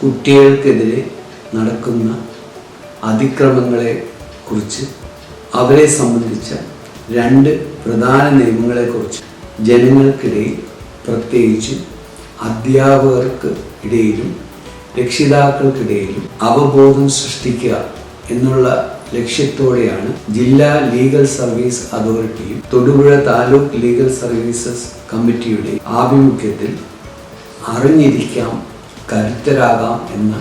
കുട്ടികൾക്കെതിരെ നടക്കുന്ന അതിക്രമങ്ങളെ കുറിച്ച് അവരെ സംബന്ധിച്ച 2 പ്രധാന നിയമങ്ങളെക്കുറിച്ച് ജനങ്ങൾക്കിടയിൽ, പ്രത്യേകിച്ച് അധ്യാപകർക്ക് ഇടയിലും രക്ഷിതാക്കൾക്കിടയിലും അവബോധം സൃഷ്ടിക്കുക എന്നുള്ള ലക്ഷ്യത്തോടെയാണ് ജില്ലാ ലീഗൽ സർവീസ് അതോറിറ്റിയും തൊടുപുഴ താലൂക്ക് ലീഗൽ സർവീസസ് കമ്മിറ്റിയുടെ ആഭിമുഖ്യത്തിൽ അറിഞ്ഞിരിക്കാം കരുത്തരാകാം എന്ന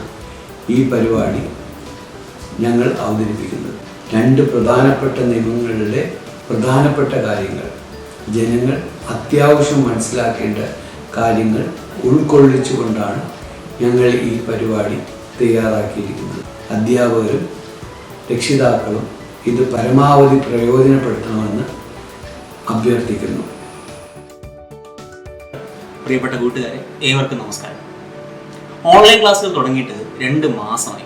ഈ പരിപാടി ഞങ്ങൾ അവതരിപ്പിക്കുന്നത്. 2 പ്രധാനപ്പെട്ട നിയമങ്ങളുടെ പ്രധാനപ്പെട്ട കാര്യങ്ങൾ, ജനങ്ങൾ അത്യാവശ്യം മനസ്സിലാക്കേണ്ട കാര്യങ്ങൾ ഉൾക്കൊള്ളിച്ചുകൊണ്ടാണ് ഞങ്ങൾ ഈ പരിപാടി തയ്യാറാക്കിയിരിക്കുന്നത്. അധ്യാപകരും രക്ഷിതാക്കളും ഇത് പരമാവധി പ്രയോജനപ്പെടുത്തണമെന്ന് അഭ്യർത്ഥിക്കുന്നു. പ്രിയപ്പെട്ട കൂട്ടുകാരെ, ഏവർക്കും നമസ്കാരം. ഓൺലൈൻ ക്ലാസ്സുകൾ തുടങ്ങിയിട്ട് 2 മാസമായി.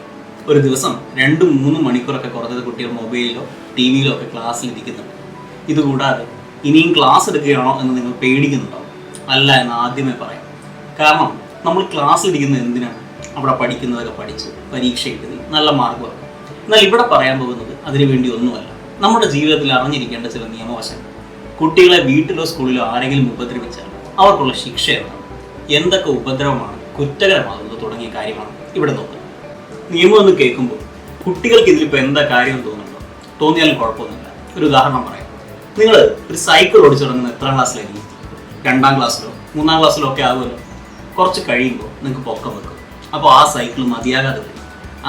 ഒരു ദിവസം 2-3 മണിക്കൂറൊക്കെ കുറഞ്ഞത് കുട്ടികൾ മൊബൈലിലോ TV-യിലോ ഒക്കെ ക്ലാസ്സിൽ ഇരിക്കുന്നുണ്ട്. ഇതുകൂടാതെ ഇനിയും ക്ലാസ് എടുക്കുകയാണോ എന്ന് നിങ്ങൾ പേടിക്കുന്നുണ്ടാവും. അല്ല എന്ന് ആദ്യമേ പറയാം. കാരണം നമ്മൾ ക്ലാസ്സിൽ ഇരിക്കുന്നത് എന്തിനാണ്? അവിടെ പഠിക്കുന്നതൊക്കെ പഠിച്ച് പരീക്ഷ എഴുതി നല്ല മാർക്ക് വെക്കും. എന്നാൽ ഇവിടെ പറയാൻ പോകുന്നത് അതിനുവേണ്ടി ഒന്നുമല്ല. നമ്മുടെ ജീവിതത്തിൽ അറിഞ്ഞിരിക്കേണ്ട ചില നിയമവശങ്ങൾ. കുട്ടികളെ വീട്ടിലോ സ്കൂളിലോ ആരെങ്കിലും ഉപദ്രവിച്ചാൽ അവർക്കുള്ള ശിക്ഷ എന്താണ്, എന്തൊക്കെ ഉപദ്രവമാണ് കുറ്റകരമാകുന്നത് തുടങ്ങിയ കാര്യമാണ് ഇവിടെ നോക്കുന്നത്. നിയമം എന്ന് കേൾക്കുമ്പോൾ കുട്ടികൾക്ക് ഇതിലിപ്പോൾ എന്താ കാര്യം തോന്നുന്നുണ്ടോ? തോന്നിയാലും കുഴപ്പമൊന്നുമില്ല. ഒരു ഉദാഹരണം പറയാം. നിങ്ങൾ ഒരു സൈക്കിൾ ഓടിച്ചു തുടങ്ങുന്നത് എത്രാം ക്ലാസ്സിലായിരിക്കും? 2ാം ക്ലാസ്സിലോ 3ാം ക്ലാസ്സിലോ ഒക്കെ ആകുമല്ലോ. കുറച്ച് കഴിയുമ്പോൾ നിങ്ങൾക്ക് പൊക്കം വെക്കും. അപ്പോൾ ആ സൈക്കിൾ മതിയാകാതെ വരും.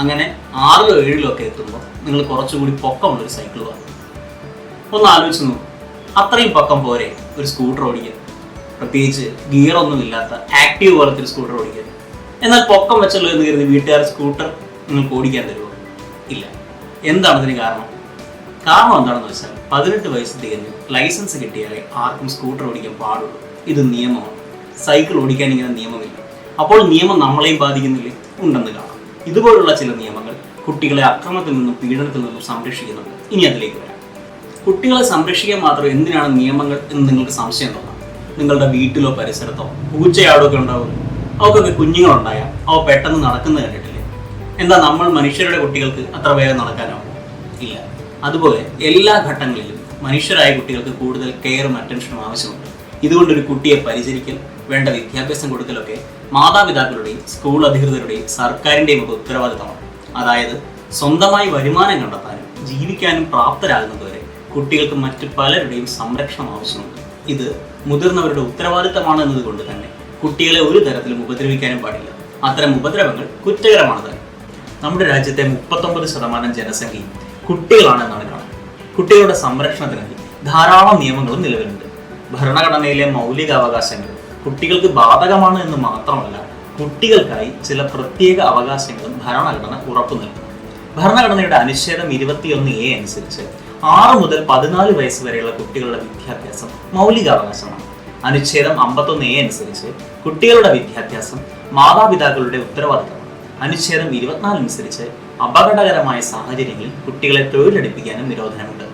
അങ്ങനെ 6-ലോ 7-ലോ ഒക്കെ എത്തുമ്പോൾ നിങ്ങൾ കുറച്ചുകൂടി പൊക്കമുള്ളൊരു സൈക്കിൾ വാങ്ങും. ഒന്ന് ആലോചിച്ച് നോക്കും. അത്രയും പൊക്കം പോരെ ഒരു സ്കൂട്ടർ ഓടിക്കാൻ? പ്രത്യേകിച്ച് ഗിയറൊന്നും ഇല്ലാത്ത ആക്റ്റീവ് പോലത്തെ ഒരു സ്കൂട്ടർ ഓടിക്കാൻ. എന്നാൽ പൊക്കം വെച്ചല്ലോ എന്ന് കരുതി വീട്ടുകാർ സ്കൂട്ടർ നിങ്ങൾക്ക് ഓടിക്കാൻ തരുമോ? ഇല്ല. എന്താണ് ഇതിന് കാരണം? കാരണം എന്താണെന്ന് വെച്ചാൽ 18 വയസ്സ് തികഞ്ഞ് ലൈസൻസ് കിട്ടിയാലേ ആർക്കും സ്കൂട്ടർ ഓടിക്കാൻ പാടുള്ളൂ. ഇത് നിയമമാണ്. സൈക്കിൾ ഓടിക്കാൻ ഇങ്ങനെ നിയമമില്ല. അപ്പോൾ നിയമം നമ്മളെയും ബാധിക്കുന്നില്ലേ? ഉണ്ടെന്ന് കാണാം. ഇതുപോലുള്ള ചില നിയമങ്ങൾ കുട്ടികളെ അക്രമത്തിൽ നിന്നും പീഡനത്തിൽ നിന്നും സംരക്ഷിക്കുന്നുണ്ട്. ഇനി അതിലേക്ക് വരാം. കുട്ടികളെ സംരക്ഷിക്കാൻ മാത്രം എന്തിനാണ് നിയമങ്ങൾ എന്ന് നിങ്ങൾക്ക് സംശയം തോന്നാം. നിങ്ങളുടെ വീട്ടിലോ പരിസരത്തോ പൂച്ചയാടൊക്കെ ഉണ്ടാവുമല്ലോ. അവക്കൊക്കെ കുഞ്ഞുങ്ങളുണ്ടായാൽ അവ പെട്ടെന്ന് നടക്കുന്നത് കണ്ടിട്ടില്ലേ? എന്താ നമ്മൾ മനുഷ്യരുടെ കുട്ടികൾക്ക് അത്ര വേഗം നടക്കാനാവും? ഇല്ല. അതുപോലെ എല്ലാ ഘട്ടങ്ങളിലും മനുഷ്യരായ കുട്ടികൾക്ക് കൂടുതൽ കെയറും അറ്റൻഷനും ആവശ്യമുണ്ട്. ഇതുകൊണ്ടൊരു കുട്ടിയെ പരിചരിക്കൽ, വേണ്ട വിദ്യാഭ്യാസം കൊടുക്കലൊക്കെ മാതാപിതാക്കളുടെയും സ്കൂൾ അധികൃതരുടെയും സർക്കാരിൻ്റെയും ഒക്കെ ഉത്തരവാദിത്തമാണ്. അതായത് സ്വന്തമായി വരുമാനം കണ്ടെത്താനും ജീവിക്കാനും പ്രാപ്തരാകുന്നതുവരെ കുട്ടികൾക്ക് മറ്റു പലരുടെയും സംരക്ഷണം ആവശ്യമുണ്ട്. ഇത് മുതിർന്നവരുടെ ഉത്തരവാദിത്തമാണ് എന്നതുകൊണ്ട് തന്നെ കുട്ടികളെ ഒരു തരത്തിലും ഉപദ്രവിക്കാനും പാടില്ല. അത്തരം ഉപദ്രവങ്ങൾ കുറ്റകരമാണ് തന്നെ. നമ്മുടെ രാജ്യത്തെ 39% ജനസംഖ്യയും കുട്ടികളാണെന്നാണ് കാണുന്നത്. കുട്ടികളുടെ സംരക്ഷണത്തിനായി ധാരാളം നിയമങ്ങളും നിലവിലുണ്ട്. ഭരണഘടനയിലെ മൗലിക അവകാശങ്ങൾ കുട്ടികൾക്ക് ബാധകമാണ് എന്ന് മാത്രമല്ല, കുട്ടികൾക്കായി ചില പ്രത്യേക അവകാശങ്ങളും ഭരണഘടന ഉറപ്പു നൽകുന്നു. ഭരണഘടനയുടെ അനുച്ഛേദം 21A അനുസരിച്ച് 6 മുതൽ 14 വയസ്സ് വരെയുള്ള കുട്ടികളുടെ വിദ്യാഭ്യാസം മൗലികാവകാശമാണ്. അനുച്ഛേദം 51A അനുസരിച്ച് കുട്ടികളുടെ വിദ്യാഭ്യാസം മാതാപിതാക്കളുടെ ഉത്തരവാദിത്തമാണ്. അനുച്ഛേദം 24 അനുസരിച്ച് അപകടകരമായ സാഹചര്യങ്ങളിൽ കുട്ടികളെ തൊഴിലെടുപ്പിക്കാനും നിരോധനമുണ്ട്.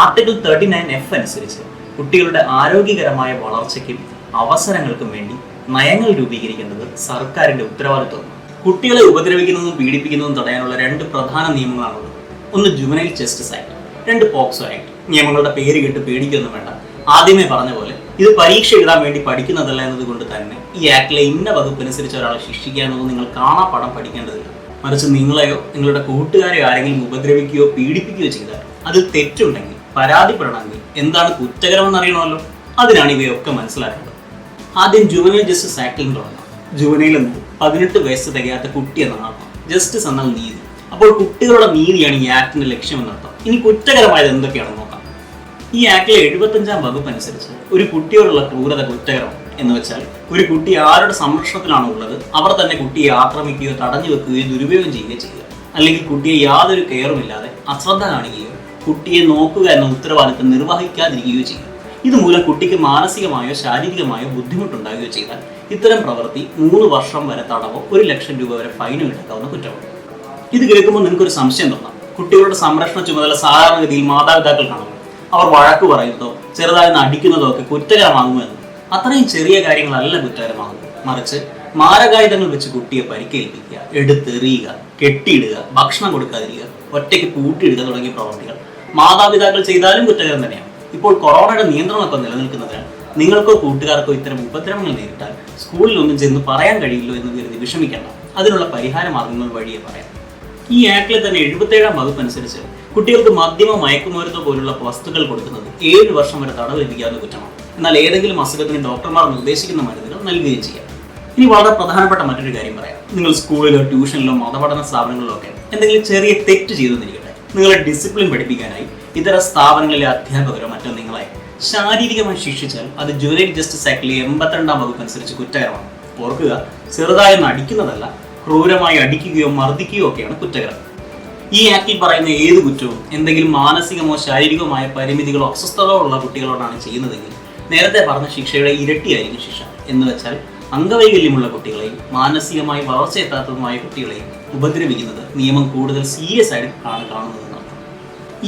ആർട്ടിക്കിൾ 39F അനുസരിച്ച് കുട്ടികളുടെ ആരോഗ്യകരമായ വളർച്ചയ്ക്കും അവസരങ്ങൾക്കും വേണ്ടി നയങ്ങൾ രൂപീകരിക്കേണ്ടത് സർക്കാരിന്റെ ഉത്തരവാദിത്വമാണ്. കുട്ടികളെ ഉപദ്രവിക്കുന്നതും പീഡിപ്പിക്കുന്നതും തടയാനുള്ള 2 പ്രധാന നിയമങ്ങളാണുള്ളത്. ഒന്ന് juvenile justice act, 2 PoCSO act. നിയമങ്ങളുടെ പേര് കേട്ട് പേടിക്കൊന്നും വേണ്ട. ആദ്യമേ പറഞ്ഞ പോലെ ഇത് പരീക്ഷ എഴുതാൻ വേണ്ടി പഠിക്കുന്നതല്ല എന്നതുകൊണ്ട് തന്നെ ഈ ആക്ടിലെ ഇന്ന വകുപ്പനുസരിച്ച് ഒരാളെ ശിക്ഷിക്കാമെന്നത് നിങ്ങൾ കാണാപ്പാഠം പഠിക്കേണ്ടതില്ല. മറിച്ച് നിങ്ങളെയോ നിങ്ങളുടെ കൂട്ടുകാരെയോ ആരെങ്കിലും ഉപദ്രവിക്കുകയോ പീഡിപ്പിക്കുകയോ ചെയ്താൽ അതിൽ തെറ്റുണ്ടെങ്കിൽ പരാതിപ്പെടണമെങ്കിൽ എന്താണ് കുറ്റകരമെന്ന് അറിയണമല്ലോ. അതിനാണ് ഇവയൊക്കെ മനസ്സിലാക്കേണ്ടത്. ആദ്യം ജുവനൈൽ ജസ്റ്റിസ് ആക്ടിൽ തുടങ്ങാം. ജുവനൈൽ എന്നത് 18 വയസ്സ് തികയാത്ത കുട്ടി എന്നാണ് അർത്ഥം. ജസ്റ്റിസ് എന്നാൽ നീതി. അപ്പോൾ കുട്ടികളുടെ നീതിയാണ് ഈ ആക്ടിന്റെ ലക്ഷ്യമെന്നർത്ഥം. ഇനി കുറ്റകരമായത് എന്തൊക്കെയാണെന്ന് നോക്കാം. ഈ ആക്ടിലെ 75-ാം വകുപ്പ് അനുസരിച്ച് ഒരു കുട്ടിയോടുള്ള ക്രൂരത കുറ്റകരം എന്ന് വെച്ചാൽ ഒരു കുട്ടി ആരുടെ സംരക്ഷണത്തിലാണ് ഉള്ളത് അവർ തന്നെ കുട്ടിയെ ആക്രമിക്കുകയോ തടഞ്ഞു വെക്കുകയോ ദുരുപയോഗം ചെയ്യുകയോ ചെയ്യുക, അല്ലെങ്കിൽ കുട്ടിയെ യാതൊരു കെയറുമില്ലാതെ അശ്രദ്ധ കാണിക്കുകയോ കുട്ടിയെ നോക്കുക എന്ന ഉത്തരവാദിത്തം നിർവഹിക്കാതിരിക്കുകയോ ചെയ്യുക. ഇതുമൂലം കുട്ടിക്ക് മാനസികമായോ ശാരീരികമായോ ബുദ്ധിമുട്ടുണ്ടാകുകയോ ചെയ്താൽ ഇത്തരം പ്രവൃത്തി 3 വർഷം വരെ തടവോ 1 ലക്ഷം രൂപ വരെ ഫൈനും ഈടാക്കാവുന്ന കുറ്റമാണ്. ഇത് കേൾക്കുമ്പോൾ നിങ്ങൾക്കൊരു സംശയം തോന്നാം. കുട്ടികളുടെ സംരക്ഷണ ചുമതല സാധാരണഗതിയിൽ മാതാപിതാക്കൾക്കാണല്ലോ. അവർ വഴക്ക് പറയുന്നതോ ചെറുതായി അടിക്കുന്നതോ ഒക്കെ കുറ്റകരമാകുമോ എന്ന്. അത്രയും ചെറിയ കാര്യങ്ങളല്ല കുറ്റകരമാകുന്നത്. മറിച്ച് മാരകായുധങ്ങൾ വെച്ച് കുട്ടിയെ പരിക്കേൽപ്പിക്കുക, എടുത്തെറിയുക, കെട്ടിയിടുക, ഭക്ഷണം കൊടുക്കാതിരിക്കുക, ഒറ്റയ്ക്ക് പൂട്ടിയിടുക തുടങ്ങിയ പ്രവർത്തികൾ മാതാപിതാക്കൾ ചെയ്താലും കുറ്റകരം തന്നെയാണ്. ഇപ്പോൾ കൊറോണയുടെ നിയന്ത്രണമൊക്കെ നിലനിൽക്കുന്നതിനാൽ നിങ്ങൾക്കോ കൂട്ടുകാർക്കോ ഇത്തരം ഉപദ്രവങ്ങൾ നേരിട്ടാൽ സ്കൂളിലൊന്നും ചെന്ന് പറയാൻ കഴിയില്ലോ എന്ന് കരുതി വിഷമിക്കേണ്ട. അതിനുള്ള പരിഹാര മാർഗങ്ങൾ വഴിയെ പറയാം. ഈ ആക്ടിലെ തന്നെ 77-ാം വകുപ്പ് അനുസരിച്ച് കുട്ടികൾക്ക് മദ്യമോ മയക്കുമരുന്നോ പോലുള്ള വസ്തുക്കൾ കൊടുക്കുന്നത് 7 വർഷം വരെ തടവ് ലഭിക്കാവുന്ന കുറ്റമാണ്. എന്നാൽ ഏതെങ്കിലും അസുഖത്തിന് ഡോക്ടർമാർ നിർദ്ദേശിക്കുന്ന മരുന്നുകൾ നൽകുകയും ചെയ്യാം. ഇനി വളരെ പ്രധാനപ്പെട്ട മറ്റൊരു കാര്യം പറയാം. നിങ്ങൾ സ്കൂളിലോ ട്യൂഷനിലോ മതപഠന സ്ഥാപനങ്ങളിലോ ഒക്കെ എന്തെങ്കിലും ചെറിയ തെറ്റ് ചെയ്തെന്നിരിക്കട്ടെ, നിങ്ങളെ ഡിസിപ്ലിൻ പഠിപ്പിക്കാനായി ഇത്തരം സ്ഥാപനങ്ങളിലെ അധ്യാപകരോ മറ്റോ നിങ്ങളെ ശാരീരികമായി ശിക്ഷിച്ചാൽ അത് ജുവനൈൽ ജസ്റ്റിസ് ആക്ടിലെ 82-ാം വകുപ്പ് അനുസരിച്ച് കുറ്റകരമാണ്. ഓർക്കുക, ചെറുതായി അടിക്കുന്നതല്ല, ക്രൂരമായി അടിക്കുകയോ മർദ്ദിക്കുകയോ ഒക്കെയാണ് കുറ്റകരം. ഈ ആക്ടിൽ പറയുന്ന ഏത് കുറ്റവും എന്തെങ്കിലും മാനസികമോ ശാരീരികമായ പരിമിതികളോ അസ്വസ്ഥതകളോ ഉള്ള കുട്ടികളോടാണ് ചെയ്യുന്നതെങ്കിൽ നേരത്തെ പറഞ്ഞ ശിക്ഷയുടെ ഇരട്ടിയായിരിക്കും ശിക്ഷ. എന്ന് വെച്ചാൽ അംഗവൈകല്യമുള്ള കുട്ടികളെയും മാനസികമായി വളർച്ചയെത്താത്തതുമായ കുട്ടികളെയും ഉപദ്രവിക്കുന്നത് നിയമം കൂടുതൽ സീരിയസ് ആയിട്ട് കാണുന്നതെന്നാണ്.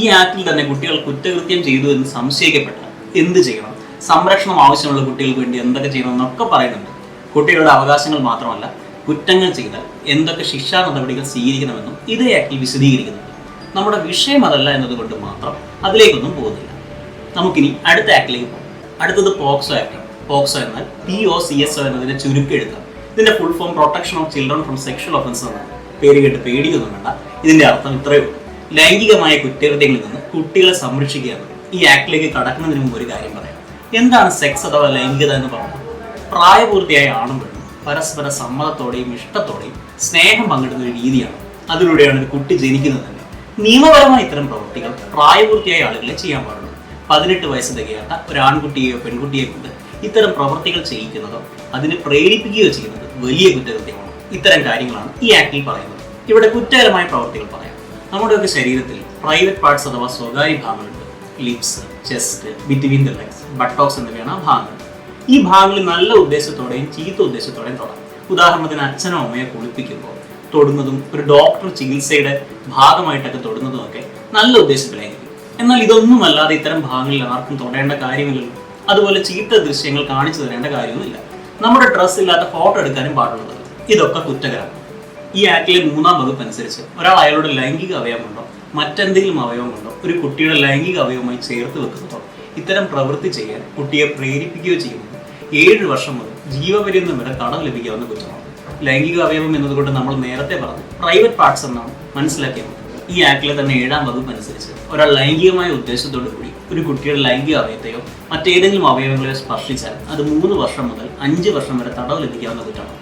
ഈ ആക്ടിൽ തന്നെ കുട്ടികൾ കുറ്റകൃത്യം ചെയ്തു എന്ന് സംശയിക്കപ്പെട്ടാൽ എന്ത് ചെയ്യണം, സംരക്ഷണം ആവശ്യമുള്ള കുട്ടികൾക്ക് വേണ്ടി എന്തൊക്കെ ചെയ്യണം എന്നൊക്കെ പറയുന്നുണ്ട്. കുട്ടികളുടെ അവകാശങ്ങൾ മാത്രമല്ല, കുറ്റങ്ങൾ ചെയ്താൽ എന്തൊക്കെ ശിക്ഷാ നടപടികൾ സ്വീകരിക്കണമെന്നും ഇതേ ആക്ടിൽ വിശദീകരിക്കുന്നുണ്ട്. നമ്മുടെ വിഷയം അതല്ല എന്നതുകൊണ്ട് മാത്രം അതിലേക്കൊന്നും പോകുന്നില്ല. നമുക്കിനി അടുത്ത ആക്ടിലേക്ക് പോകും. അടുത്തത് പോക്സോ ആക്ട്. പോക്സോ എന്നാൽ PoCSO എന്നതിന്റെ ചുരുക്കെഴുതാം. ഇതിന്റെ full form protection of children from sexual offence എന്നാണ്. പേര് കേട്ട് പേടിയൊന്നും വേണ്ട. ഇതിന്റെ അർത്ഥം ഇത്രയേ ഉള്ളൂ: ലൈംഗികമായ കുറ്റകൃത്യങ്ങളിൽ നിന്ന് കുട്ടികളെ സംരക്ഷിക്കുക എന്നത്. ഈ ആക്ടിലേക്ക് കടക്കുന്നതിന് മുമ്പ് ഒരു കാര്യം പറയാം. എന്താണ് സെക്സ് അഥവാ ലൈംഗികത എന്ന് പറഞ്ഞാൽ? പ്രായപൂർത്തിയായ ആണും പെണ്ണും പരസ്പര സമ്മതത്തോടെയും ഇഷ്ടത്തോടെയും സ്നേഹം പങ്കിടുന്ന ഒരു രീതിയാണ്. അതിലൂടെയാണ് ഒരു കുട്ടി ജനിക്കുന്നത് തന്നെ. നിയമപരമായ ഇത്തരം പ്രവൃത്തികൾ പ്രായപൂർത്തിയായ ആളുകളെ ചെയ്യാൻ പാടുള്ളൂ. 18 വയസ്സ് തികയാത്ത ഒരു ആൺകുട്ടിയെയോ പെൺകുട്ടിയെ കൊണ്ട് ഇത്തരം പ്രവൃത്തികൾ ചെയ്യിക്കുന്നതോ അതിനെ പ്രേരിപ്പിക്കുകയോ ചെയ്യുന്നത് വലിയ കുറ്റകൃത്യമാണ്. ഇത്തരം കാര്യങ്ങളാണ് ഈ ആക്ടിൽ പറയുന്നത്. ഇവിടെ കുറ്റകരമായ പ്രവൃത്തികൾ പറയാം. നമ്മുടെയൊക്കെ ശരീരത്തിൽ പ്രൈവറ്റ് പാർട്സ് അഥവാ സ്വകാര്യ ഭാഗങ്ങളുണ്ട്. Lips, chest, between the legs, buttocks എന്നിവയാണ് ആ ഭാഗങ്ങൾ. ഈ ഭാഗങ്ങളിൽ നല്ല ഉദ്ദേശത്തോടെയും ചീത്ത ഉദ്ദേശത്തോടെയും തൊടാം. ഉദാഹരണത്തിന് അച്ഛനോ അമ്മയോ കുളിപ്പിക്കുമ്പോൾ തൊടുന്നതും ഒരു ഡോക്ടർ ചികിത്സയുടെ ഭാഗമായിട്ടൊക്കെ തൊടുന്നതും ഒക്കെ നല്ല ഉദ്ദേശത്തിലായിരിക്കും. എന്നാൽ ഇതൊന്നുമല്ലാതെ ഇത്തരം ഭാഗങ്ങളിൽ ആർക്കും തൊടേണ്ട കാര്യമില്ലല്ലോ. അതുപോലെ ചീത്ത ദൃശ്യങ്ങൾ കാണിച്ചു തരേണ്ട കാര്യവുമില്ല. നമ്മുടെ ഡ്രസ്സ് ഇല്ലാത്ത ഫോട്ടോ എടുക്കാനും പാടുള്ളത്. ഇതൊക്കെ കുറ്റകരമാണ്. ഈ ആക്ടിലെ 3-ാം വകുപ്പ് അനുസരിച്ച് ഒരാൾ അയാളുടെ ലൈംഗിക അവയവമുണ്ടോ മറ്റെന്തെങ്കിലും അവയവമുണ്ടോ ഒരു കുട്ടിയുടെ ലൈംഗിക അവയവമായി ചേർത്ത് വെക്കുന്നതോ ഇത്തരം പ്രവൃത്തി ചെയ്യാൻ കുട്ടിയെ പ്രേരിപ്പിക്കുകയോ ചെയ്യുന്നത് 7 വർഷം മുതൽ ജീവപര്യന്തം വരെ തടവ് ലഭിക്കാവുന്ന കുറ്റമാണ്. ലൈംഗിക അവയവം എന്നതുകൊണ്ട് നമ്മൾ നേരത്തെ പറഞ്ഞു പ്രൈവറ്റ് പാർട്സ് എന്നാണ് മനസ്സിലാക്കിയത്. ഈ ആക്ടിലെ തന്നെ 7-ാം വകുപ്പ് അനുസരിച്ച് ഒരാൾ ലൈംഗികമായ ഉദ്ദേശത്തോടു കൂടി ഒരു കുട്ടിയുടെ ലൈംഗിക അവയവത്തെയോ മറ്റേതെങ്കിലും അവയവങ്ങളെയോ സ്പർശിച്ചാൽ അത് 3 വർഷം മുതൽ 5 വർഷം വരെ തടവ് ലഭിക്കാവുന്ന കുറ്റമാണ്.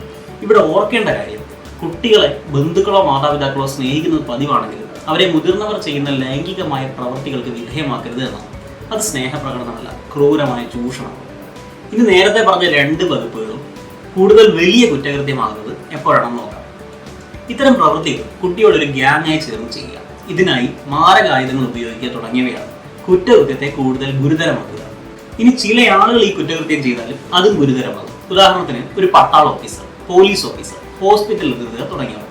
ഇവിടെ ഓർക്കേണ്ട കാര്യം, കുട്ടികളെ ബന്ധുക്കളോ മാതാപിതാക്കളോ സ്നേഹിക്കുന്നത് പതിവാണെങ്കിലും അവരെ മുതിർന്നവർ ചെയ്യുന്ന ലൈംഗികമായ പ്രവൃത്തികൾക്ക് വിധേയമാക്കരുത് എന്നാണ്. അത് സ്നേഹപ്രകടനമല്ല, ക്രൂരമായ ചൂഷണമാണ്. ഇനി നേരത്തെ പറഞ്ഞ 2 വകുപ്പുകളും കൂടുതൽ വലിയ കുറ്റകൃത്യമാകുന്നത് എപ്പോഴാണെന്ന് നോക്കാം. ഇത്തരം പ്രവൃത്തികൾ കുട്ടിയോടൊരു ഗ്യാങ്ങായി ചേർന്ന് ചെയ്യുക, ഇതിനായി മാരകായുധങ്ങൾ ഉപയോഗിക്കുക തുടങ്ങിയവയാണ് കുറ്റകൃത്യത്തെ കൂടുതൽ ഗുരുതരമാക്കുക. ഇനി ചില ആളുകൾ ഈ കുറ്റകൃത്യം ചെയ്താലും അതും ഗുരുതരമാകും. ഉദാഹരണത്തിന് ഒരു പട്ടാള ഓഫീസർ, പോലീസ് ഓഫീസർ, ഹോസ്പിറ്റൽ അധികൃതർ തുടങ്ങിയവർ.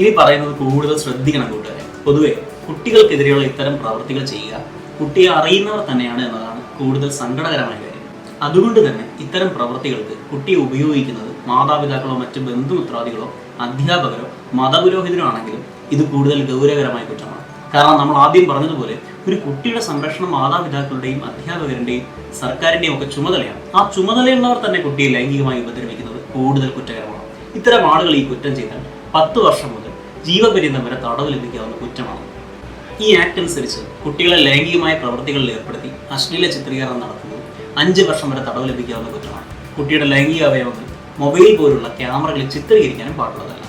ഇനി പറയുന്നത് കൂടുതൽ ശ്രദ്ധിക്കണം കൂട്ടുകാരെ. പൊതുവെ കുട്ടികൾക്കെതിരെയുള്ള ഇത്തരം പ്രവൃത്തികൾ ചെയ്യുക കുട്ടിയെ അറിയുന്നവർ തന്നെയാണ് എന്നതാണ് കൂടുതൽ സങ്കടകരമായ കാര്യം. അതുകൊണ്ട് തന്നെ ഇത്തരം പ്രവൃത്തികൾക്ക് കുട്ടിയെ ഉപയോഗിക്കുന്നത് മാതാപിതാക്കളോ മറ്റ് ബന്ധുമിത്രാദികളോ അധ്യാപകരോ മതപുരോഹിതരോ ആണെങ്കിലും ഇത് കൂടുതൽ ഗൗരവകരമായ കുറ്റമാണ്. കാരണം നമ്മൾ ആദ്യം പറഞ്ഞതുപോലെ ഒരു കുട്ടിയുടെ സംരക്ഷണം മാതാപിതാക്കളുടെയും അധ്യാപകരുടെയും സർക്കാരിന്റെയും ഒക്കെ ചുമതലയാണ്. ആ ചുമതലയുള്ളവർ തന്നെ കുട്ടിയെ ലൈംഗികമായി ഉപദ്രവിക്കുന്നത് കൂടുതൽ കുറ്റകരമാണ്. ഇത്തരം ആളുകൾ ഈ കുറ്റം ചെയ്താൽ 10 വർഷം മുതൽ ജീവപര്യന്തം വരെ തടവ് ലഭിക്കാവുന്ന കുറ്റമാണ്. ഈ ആക്ട് അനുസരിച്ച് കുട്ടികളെ ലൈംഗികമായ പ്രവൃത്തികളിൽ ഏർപ്പെടുത്തി അശ്ലീല ചിത്രീകരണം നടത്തുന്നത് 5 വർഷം വരെ തടവ് ലഭിക്കാവുന്ന കുറ്റമാണ്. കുട്ടിയുടെ ലൈംഗിക അവയവങ്ങൾ മൊബൈൽ പോലുള്ള ക്യാമറകളിൽ ചിത്രീകരിക്കാനും പാടുള്ളതല്ല.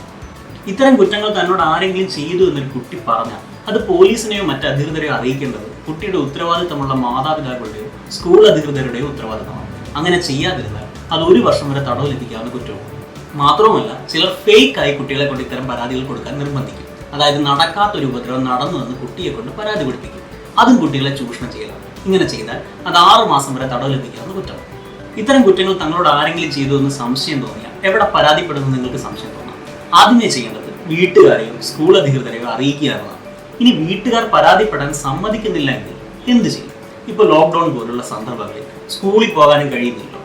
ഇത്തരം കുറ്റങ്ങൾ തന്നോട് ആരെങ്കിലും ചെയ്തു എന്നൊരു കുട്ടി പറഞ്ഞാൽ അത് പോലീസിനെയോ മറ്റ് അധികൃതരെയോ അറിയിക്കേണ്ടത് കുട്ടിയുടെ ഉത്തരവാദിത്തമുള്ള മാതാപിതാക്കളുടെയോ സ്കൂൾ അധികൃതരുടെയോ ഉത്തരവാദിത്തമാണ്. അങ്ങനെ ചെയ്യാതിരുന്നാൽ അത് 1 വർഷം വരെ തടവ് ലഭിക്കാവുന്ന കുറ്റവും. മാത്രവുമല്ല, ചിലർ ഫേക്ക് ആയി കുട്ടികളെ കൊണ്ട് ഇത്തരം പരാതികൾ കൊടുക്കാൻ നിർബന്ധിക്കും. അതായത് നടക്കാത്തൊരു ഉപദ്രവം നടന്നു എന്ന് കുട്ടിയെ കൊണ്ട് പരാതി കൊടുപ്പിക്കും. അതും കുട്ടികളെ ചൂഷണം ചെയ്യലാണ്. ഇങ്ങനെ ചെയ്താൽ അത് 6 മാസം വരെ തടവ് ലഭിക്കാവുന്ന കുറ്റമാണ്. ഇത്തരം കുറ്റങ്ങൾ തങ്ങളോട് ആരെങ്കിലും ചെയ്തു എന്ന് സംശയം തോന്നിയാൽ എവിടെ പരാതിപ്പെടുന്നത് നിങ്ങൾക്ക് സംശയം തോന്നാം. ആദ്യമേ ചെയ്യേണ്ടത് വീട്ടുകാരെയോ സ്കൂൾ അധികൃതരെയോ അറിയിക്കുക എന്നതാണ്. ഇനി വീട്ടുകാർ പരാതിപ്പെടാൻ സമ്മതിക്കുന്നില്ല എങ്കിൽ എന്ത് ചെയ്യും? ഇപ്പോൾ ലോക്ക്ഡൌൺ പോലുള്ള സന്ദർഭങ്ങളിൽ സ്കൂളിൽ പോകാനും കഴിയുന്നില്ല,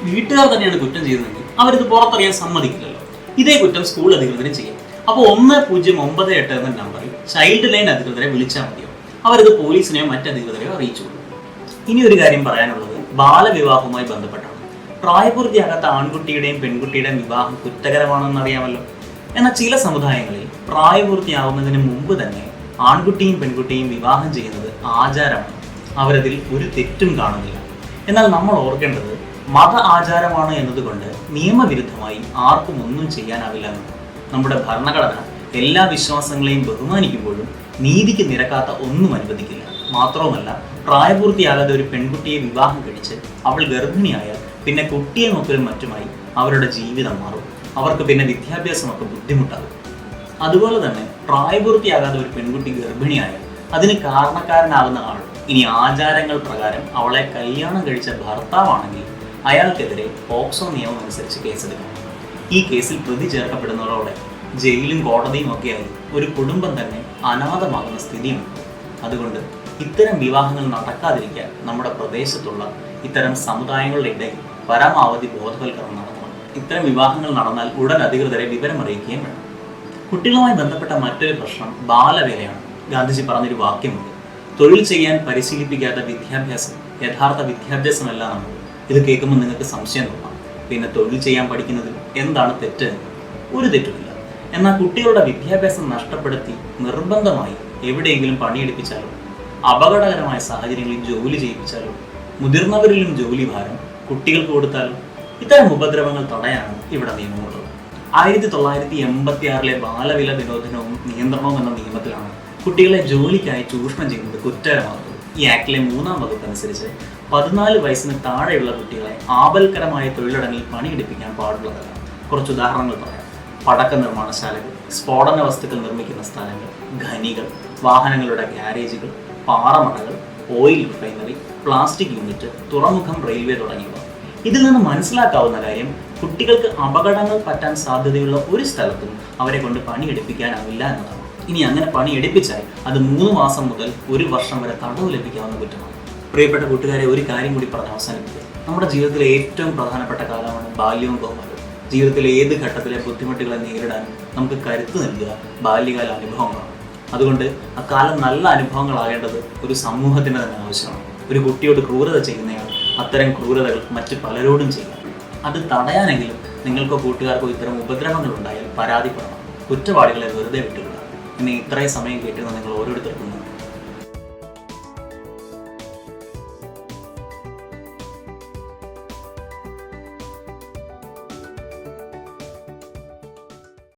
വീട്ടുകാർ തന്നെയാണ് കുറ്റം ചെയ്തതെങ്കിൽ അവരിത് പുറത്തറിയാൻ സമ്മതിക്കില്ലല്ലോ. ഇതേ കുറ്റം സ്കൂൾ അധികൃതരും ചെയ്യും. അപ്പോൾ 1098 എന്ന നമ്പറിൽ ചൈൽഡ് ലൈൻ അധികൃതരെ വിളിച്ചാൽ മതിയോ? അവരിത് പോലീസിനെയോ മറ്റധികൃതരെയോ അറിയിച്ചു കൊടുക്കും. ഇനി ഒരു കാര്യം പറയാനുള്ളത് ബാലവിവാഹവുമായി ബന്ധപ്പെട്ടാണ്. പ്രായപൂർത്തിയാകാത്ത ആൺകുട്ടിയുടെയും പെൺകുട്ടിയുടെയും വിവാഹം കുറ്റകരമാണെന്ന് അറിയാമല്ലോ. എന്നാൽ ചില സമുദായങ്ങളിൽ പ്രായപൂർത്തിയാവുന്നതിന് മുമ്പ് തന്നെ ആൺകുട്ടിയും പെൺകുട്ടിയും വിവാഹം ചെയ്യുന്നത് ആചാരമാണ്. അവരതിൽ ഒരു തെറ്റും കാണുന്നില്ല. എന്നാൽ നമ്മൾ ഓർക്കേണ്ടത് മത ആചാരമാണ് എന്നതുകൊണ്ട് നിയമവിരുദ്ധമായി ആർക്കും ഒന്നും ചെയ്യാനാവില്ല എന്നാണ്. നമ്മുടെ ഭരണഘടന എല്ലാ വിശ്വാസങ്ങളെയും ബഹുമാനിക്കുമ്പോഴും നീതിക്ക് നിരക്കാത്ത ഒന്നും അനുവദിക്കില്ല. മാത്രവുമല്ല, പ്രായപൂർത്തിയാകാതെ ഒരു പെൺകുട്ടിയെ വിവാഹം കഴിച്ച് അവൾ ഗർഭിണിയായാൽ പിന്നെ കുട്ടിയെ നോക്കലും മറ്റുമായി അവരുടെ ജീവിതം മാറും. അവർക്ക് പിന്നെ വിദ്യാഭ്യാസമൊക്കെ ബുദ്ധിമുട്ടാകും. അതുപോലെ തന്നെ പ്രായപൂർത്തിയാകാതെ ഒരു പെൺകുട്ടി ഗർഭിണിയായാൽ അതിന് കാരണക്കാരനാകുന്ന ആൾ ഇനി ആചാരങ്ങൾ പ്രകാരം അവളെ കല്യാണം കഴിച്ച ഭർത്താവാണെങ്കിൽ അയാൾക്കെതിരെ പോക്സോ നിയമം അനുസരിച്ച് കേസെടുക്കണം. ഈ കേസിൽ പ്രതി ചേർക്കപ്പെടുന്നതോടെ ജയിലും കോടതിയും ഒക്കെയായി ഒരു കുടുംബം തന്നെ അനാഥമാകുന്ന സ്ഥിതിയുണ്ട്. അതുകൊണ്ട് ഇത്തരം വിവാഹങ്ങൾ നടക്കാതിരിക്കാൻ നമ്മുടെ പ്രദേശത്തുള്ള ഇത്തരം സമുദായങ്ങളുടെ ഇടയിൽ പരമാവധി ബോധവൽക്കരണം നടത്തണം. ഇത്തരം വിവാഹങ്ങൾ നടന്നാൽ ഉടൻ അധികൃതരെ വിവരമറിയിക്കുകയും വേണം. കുട്ടികളുമായി ബന്ധപ്പെട്ട മറ്റൊരു പ്രശ്നം ബാലവേലയാണ്. ഗാന്ധിജി പറഞ്ഞൊരു വാക്യമുണ്ട്: തൊഴിൽ ചെയ്യാൻ പരിശീലിപ്പിക്കാത്ത വിദ്യാഭ്യാസം യഥാർത്ഥ വിദ്യാഭ്യാസമല്ല നമ്മൾ. ഇത് കേൾക്കുമ്പോൾ നിങ്ങൾക്ക് സംശയം തോന്നാം, പിന്നെ തൊഴിൽ ചെയ്യാൻ പഠിക്കുന്നതിൽ എന്താണ് തെറ്റ്? ഒരു തെറ്റുമില്ല. എന്നാൽ കുട്ടികളുടെ വിദ്യാഭ്യാസം നഷ്ടപ്പെടുത്തി നിർബന്ധമായി എവിടെയെങ്കിലും പണിയെടുപ്പിച്ചാലോ, അപകടകരമായ സാഹചര്യങ്ങളിൽ ജോലി ചെയ്യിപ്പിച്ചാലോ, മുതിർന്നവരിലും ജോലി ഭാരം കുട്ടികൾക്ക് കൊടുത്താലോ, ഇത്തരം ഉപദ്രവങ്ങൾ തടയാനാണ് ഇവിടെ നിയമമുള്ളത്. 1986 ബാലവില നിരോധനവും നിയന്ത്രണവും എന്ന നിയമത്തിലാണ് കുട്ടികളെ ജോലിക്കായി ചൂഷണം ചെയ്യുന്നത് കുറ്റകരമാകുന്നത്. ഈ ആക്ടിലെ 3-ാം വകുപ്പ് അനുസരിച്ച് 14 വയസ്സിന് താഴെയുള്ള കുട്ടികളെ ആപൽക്കരമായ തൊഴിലിടങ്ങളിൽ പണിയെടുപ്പിക്കാൻ പാടുള്ളതല്ല. കുറച്ച് ഉദാഹരണങ്ങൾ പറയാം. പടക്ക നിർമ്മാണശാലകൾ, സ്ഫോടന വസ്തുക്കൾ നിർമ്മിക്കുന്ന സ്ഥലങ്ങൾ, ഖനികൾ, വാഹനങ്ങളുടെ ഗ്യാരേജുകൾ, പാറമടകൾ, ഓയിൽ റിഫൈനറി, പ്ലാസ്റ്റിക് യൂണിറ്റ്, തുറമുഖം, റെയിൽവേ തുടങ്ങിയവ. ഇതിൽ നിന്ന് മനസ്സിലാക്കാവുന്ന കാര്യം, കുട്ടികൾക്ക് അപകടങ്ങൾ പറ്റാൻ സാധ്യതയുള്ള ഒരു സ്ഥലത്തും അവരെ കൊണ്ട് പണിയെടുപ്പിക്കാനാവില്ല എന്നതാണ്. ഇനി അങ്ങനെ പണിയെടുപ്പിച്ചാൽ അത് 3 മാസം മുതൽ 1 വർഷം വരെ തടവ് ലഭിക്കാവുന്ന കുറ്റമാണ്. പ്രിയപ്പെട്ട കൂട്ടുകാരെ, ഒരു കാര്യം കൂടി പറഞ്ഞ് അവസാനിപ്പിക്കുക. നമ്മുടെ ജീവിതത്തിലെ ഏറ്റവും പ്രധാനപ്പെട്ട കാലമാണ് ബാല്യവും കൗമാരവും. ജീവിതത്തിലെ ഏത് ഘട്ടത്തിലെ ബുദ്ധിമുട്ടുകളെ നേരിടാൻ നമുക്ക് കരുത്ത് നൽകുക ബാല്യകാല അനുഭവങ്ങളാണ്. അതുകൊണ്ട് അക്കാലം നല്ല അനുഭവങ്ങളാകേണ്ടത് ഒരു സമൂഹത്തിന് തന്നെ ആവശ്യമാണ്. ഒരു കുട്ടിയോട് ക്രൂരത ചെയ്യുന്നയാൾ അത്തരം ക്രൂരതകൾ മറ്റ് പലരോടും ചെയ്യാം. അത് തടയാനെങ്കിലും നിങ്ങൾക്കോ കൂട്ടുകാർക്കോ ഇത്തരം ഉപദ്രവങ്ങൾ ഉണ്ടായാൽ പരാതിപ്പെടണം. കുറ്റവാളികളെ വെറുതെ വിട്ടുവിടുക. ഇനി ഇത്രയും സമയം കേട്ടിരുന്ന നിങ്ങൾ ഓരോരുത്തർക്കും